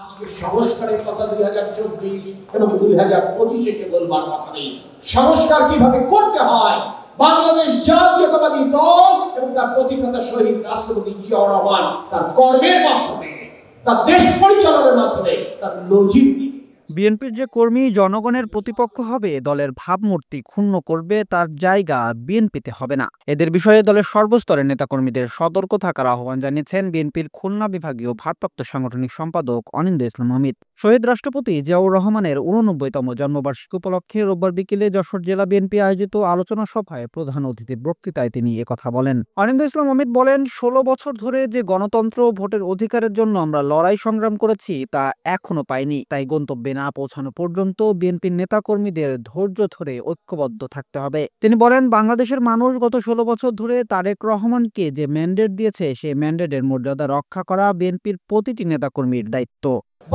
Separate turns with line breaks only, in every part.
আজকে সংস্কারের কথা 2024 এবং 2025 এসে বলবার কথা নেই। সংস্কার কিভাবে করতে হয় বাংলাদেশ জাতীয়তাবাদী দল এবং তার প্রতিষ্ঠাতা শহীদ রাষ্ট্রপতি জিয়াউর রহমান তার কর্মের মাধ্যমে, তার দেশ পরিচালনার মাধ্যমে তার নজির দিবে।
বিএনপির যে কর্মী জনগণের প্রতিপক্ষ হবে, দলের ভাবমূর্তি ক্ষুণ্ণ করবে, তার জায়গা বিএনপিতে হবে না। এদের বিষয়ে দলের সর্বস্তরের নেতাকর্মীদের সতর্ক থাকার আহ্বান জানিয়েছেন বিএনপির খুলনা বিভাগীয় ভারপ্রাপ্ত সাংগঠনিক সম্পাদক অনিন্দ্য ইসলাম হামিদ। শহীদ রাষ্ট্রপতি জিয়াউর রহমানের 89তম জন্মবার্ষিকী উপলক্ষে রোববার বিকেলে যশোর জেলা বিএনপি আয়োজিত আলোচনা সভায় প্রধান অতিথির বক্তৃতায় তিনি একথা বলেন। অনিন্দ্য ইসলাম হামিদ বলেন, 16 বছর ধরে যে গণতন্ত্র ভোটের অধিকারের জন্য আমরা লড়াই সংগ্রাম করেছি তা এখনো পাইনি। তাই গন্তব্যে না পৌঁছানো পর্যন্ত বিএনপির নেতাকর্মীদের ধৈর্য ধরে ঐক্যবদ্ধ থাকতে হবে। তিনি বলেন, বাংলাদেশের মানুষ গত 16 বছর ধরে তারেক রহমানকে যে ম্যান্ডেট দিয়েছে, সেই ম্যান্ডেটের মর্যাদা রক্ষা করা বিএনপির প্রতিটি নেতাকর্মীর দায়িত্ব।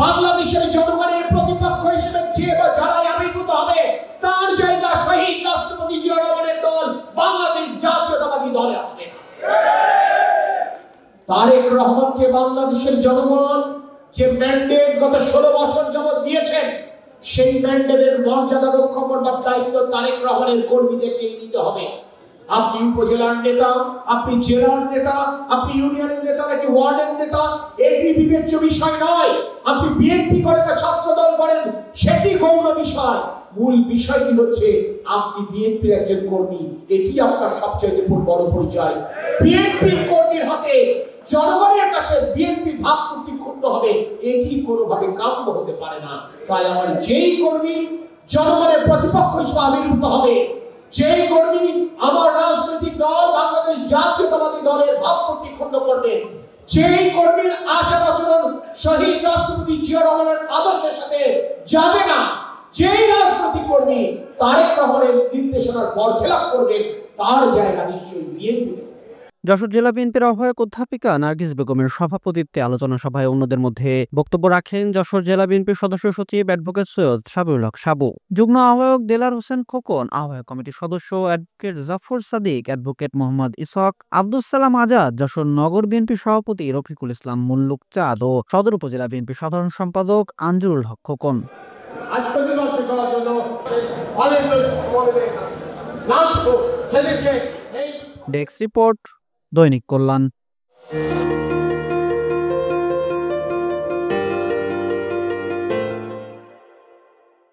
বাংলাদেশের জনগণের প্রতিপক্ষ হিসেবে যে বা যারাই আবির্ভূত হবে, তার জায়গা শহীদ রাষ্ট্রপতি জিয়াউর রহমানের দল বাংলাদেশ জাতীয়তাবাদী দলে হবে। তারেক রহমানকে বাংলাদেশের জনগণ যে ম্যান্ডেট গত 16 বছর যাবত দিয়েছেন, সেই ম্যান্ডেটের মর্যাদা রক্ষা করবার দায়িত্ব তারেক রহমানের কর্মীদেরকেই নিতে হবে। আপনি উপজেলার নেতা, আপনি জেলার নেতা, আপনি ইউনিয়নের নেতা নাকি ওয়ার্ডের নেতা, এটি বিবেচ্য বিষয় নয়। আপনি বিএনপি করেন না ছাত্র দল করেন, সেটি গৌণ বিষয়। মূল বিষয়টি হচ্ছে আপনি বিএনপির একজন কর্মী, এটি আপনার সবচেয়ে বড় পরিচয়। বিএনপির কর্মীর হাতে জনগণের কাছে বিএনপি ভাবমূর্তি ক্ষুণ্ণ হবে, এটি কোনোভাবে কাম্য হতে পারে না। তাই আমার যেই কর্মী জনগণের প্রতিপক্ষ হিসেবে আবির্ভূত হবে, যেই কর্মী আমার রাজনৈতিক দল বাংলাদেশ জাতীয়তাবাদী দলের ভাবমূর্তি ক্ষুণ্ণ করবে, যেই কর্মীর আচার আচরণ শহীদ রাষ্ট্রপতি জিয়াউর রহমানের আদর্শের সাথে যাবে না, যেই রাজনৈতিক কর্মী তারেক রহমানের নির্দেশনার বরখেলাপ করবে, তার জায়গা নিশ্চয়ই বিএনপি।
যশোর জেলা বিএনপির আহ্বায়ক অধ্যাপিকা নার্গিস বেগমের সভাপতিত্বে আলোচনা সভায় অন্যদের মধ্যে বক্তব্য রাখেন যশোর জেলা বিএনপির সদস্য সচিব অ্যাডভোকেট সৈয়দ সাবিউল হক সাবু, যুগ্ম আহ্বায়ক দেলার হোসেন খোকন, আহ্বায়ক কমিটির সদস্য অ্যাডভোকেট জাফর সাদিক, অ্যাডভোকেট মোহাম্মদ ইসহাক, আব্দুস সালাম আজাদ, যশোর নগর বিএনপির সভাপতি রফিকুল ইসলাম মুল্লুক চাঁদ ও সদর উপজেলা বিএনপির সাধারণ সম্পাদক আঞ্জুরুল হক খোকন। ডেস্ক রিপোর্ট, দৈনিক কল্যাণ।